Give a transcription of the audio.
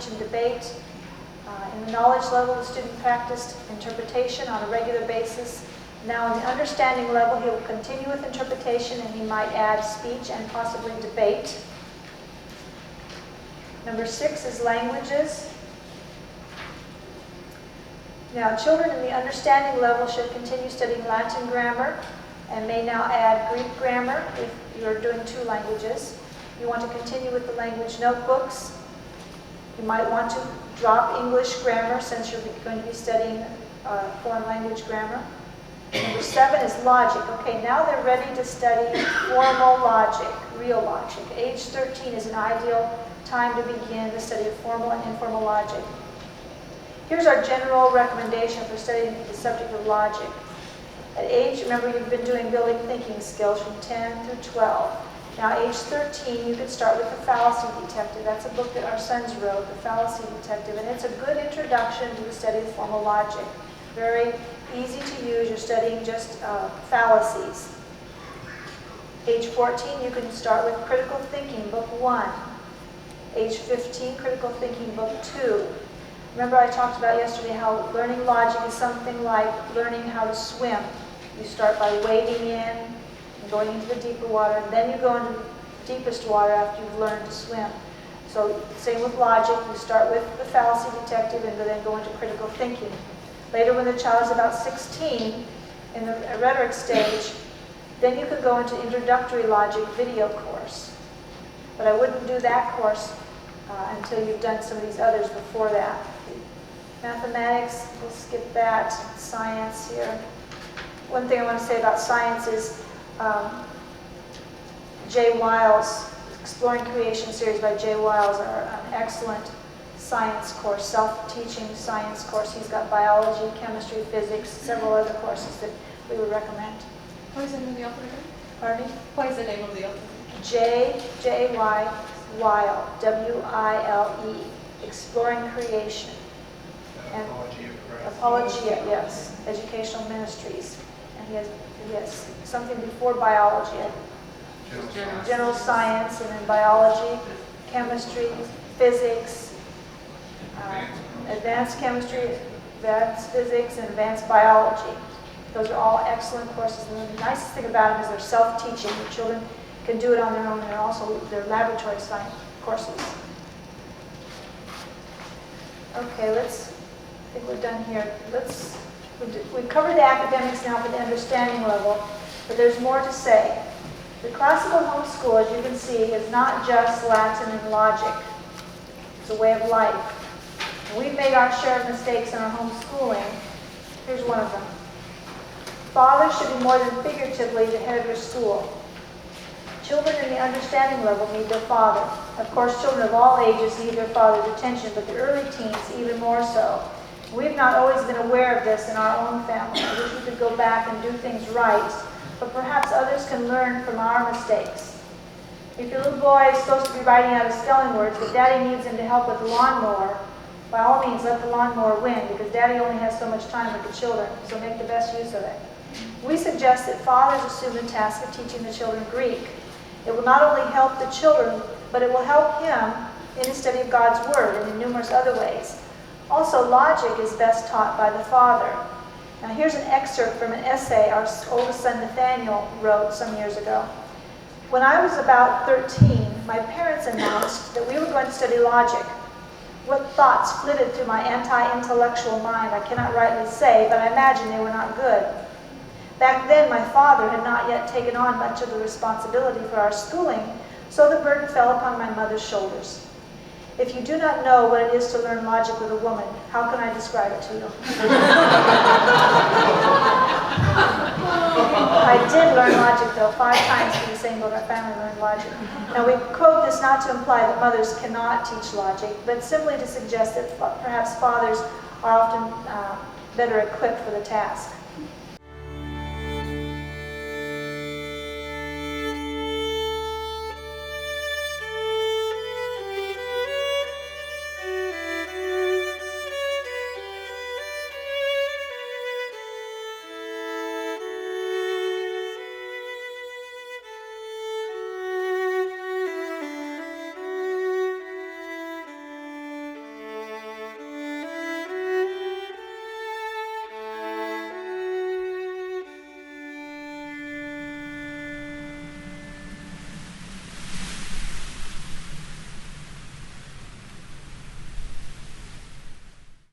speech and debate. In the knowledge level, the student practiced interpretation on a regular basis. Now in the understanding level, he will continue with interpretation and he might add speech and possibly debate. Number 6 is languages. Now children in the understanding level should continue studying Latin grammar and may now add Greek grammar if you're doing 2 languages. You want to continue with the language notebooks. You might want to drop English grammar since you're going to be studying foreign language grammar. Number 7 is logic. Okay, now they're ready to study formal logic, real logic. Age 13 is an ideal time to begin the study of formal and informal logic. Here's our general recommendation for studying the subject of logic. At age, remember you've been doing building thinking skills from 10 through 12. Now age 13, you could start with The Fallacy Detective. That's a book that our sons wrote, The Fallacy Detective, and it's a good introduction to the study of formal logic. Very easy to use. You're studying just fallacies. Age 14, you can start with Critical Thinking, Book 1. Age 15, Critical Thinking, Book 2. Remember I talked about yesterday how learning logic is something like learning how to swim. You start by wading in and going into the deeper water, and then you go into the deepest water after you've learned to swim. So same with logic. You start with The Fallacy Detective and then go into Critical Thinking. Later, when the child is about 16, in the rhetoric stage, then you could go into Introductory Logic video course. But I wouldn't do that course until you've done some of these others before that. Mathematics, we'll skip that. Science here. One thing I want to say about science is Jay Wiles, Exploring Creation series by Jay Wiles, are an excellent science course, self-teaching science course. He's got biology, chemistry, physics, several other courses that we would recommend. What is the name of the author again? Pardon me? What is the name of the author? J.Y. Weil, W-I-L-E, Exploring Creation. And Apologia, yes, Educational Ministries. And he has something before biology, general science, and then biology, chemistry, physics, advanced chemistry, advanced physics, and advanced biology. Those are all excellent courses. And the nicest thing about them is they're self-teaching. The children can do it on their own, and they're laboratory science courses. Okay, I think we're done here. We've covered the academics now for the understanding level, but there's more to say. The classical homeschool, as you can see, is not just Latin and logic. It's a way of life. We've made our share of mistakes in our homeschooling. Here's one of them. Fathers should be more than figuratively the head of your school. Children in the understanding level need their father. Of course, children of all ages need their father's attention, but the early teens even more so. We've not always been aware of this in our own family. I wish we could go back and do things right, but perhaps others can learn from our mistakes. If your little boy is supposed to be writing out his spelling words, but Daddy needs him to help with the lawnmower, by all means let the lawnmower win, because Daddy only has so much time with the children, so make the best use of it. We suggest that fathers assume the task of teaching the children Greek. It will not only help the children, but it will help him in his study of God's Word and in numerous other ways. Also, logic is best taught by the father. Now here's an excerpt from an essay our oldest son Nathaniel wrote some years ago. When I was about 13, my parents announced that we were going to study logic. What thoughts flitted through my anti-intellectual mind I cannot rightly say, but I imagine they were not good. Back then, my father had not yet taken on much of the responsibility for our schooling, so the burden fell upon my mother's shoulders. If you do not know what it is to learn logic with a woman, how can I describe it to you? I did learn logic, though, 5 times for the same book. Our family learned logic. Now, we quote this not to imply that mothers cannot teach logic, but simply to suggest that perhaps fathers are often better equipped for the task.